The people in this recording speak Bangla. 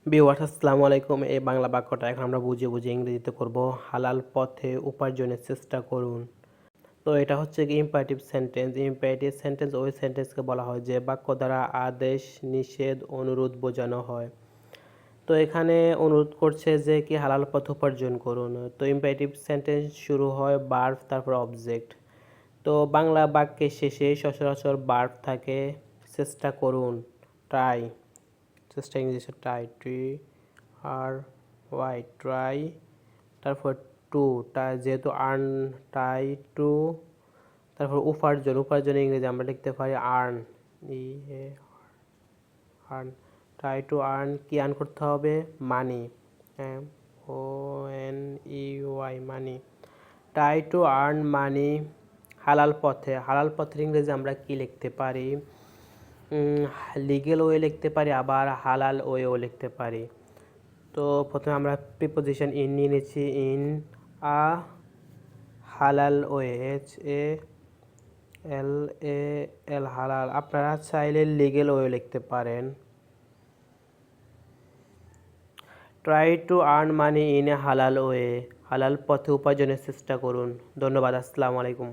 ভিউয়ার্স আসসালামু আলাইকুম। এই বাংলা বাক্যটা এখন আমরা বুঝিয়ে ইংরেজিতে করব। হালাল পথে উপার্জনের চেষ্টা করুন। তো এটা হচ্ছে কি ইম্পারেটিভ সেন্টেন্স। ইম্পারেটিভ সেন্টেন্স ওই সেন্টেন্সকে বলা হয় যে বাক্য দ্বারা আদেশ, নিষেধ, অনুরোধ বোঝানো হয়। তো এখানে অনুরোধ করছে যে কি হালাল পথে উপার্জন করুন। তো ইম্পারেটিভ সেন্টেন্স শুরু হয় ভার্ব তারপর অবজেক্ট। তো বাংলা বাক্যের শেষে সচরাচর ভার্ব থাকে। চেষ্টা করুন, ট্রাই। চেষ্টা ইংলিশে ট্রাই, ট্রাই। তারপর টু, যেহেতু আর্ন, ট্রাই টু। তারপর উপার্জন ইংরেজি আমরা লিখতে পারি earn, E A R N. Try to earn, কি আর্ন করতে হবে? Money, O N E Y, money. Try to earn money. হালাল পথের ইংরেজি আমরা কি লিখতে পারি? লিগেল ওয়ে লিখতে পারি, আবার হালাল ওয়েও লিখতে পারি। তো প্রথমে আমরা প্রিপোজিশন ইন নিয়ে নিচ্ছি। ইন আ হালাল ওয়ে, HALAL, হালাল। আপনারা চাইলে লিগেল ওয়ে লিখতে পারেন। Try to earn money in a হালাল ওয়ে, হালাল পথে উপার্জনের চেষ্টা করুন। ধন্যবাদ। আসসালামু আলাইকুম।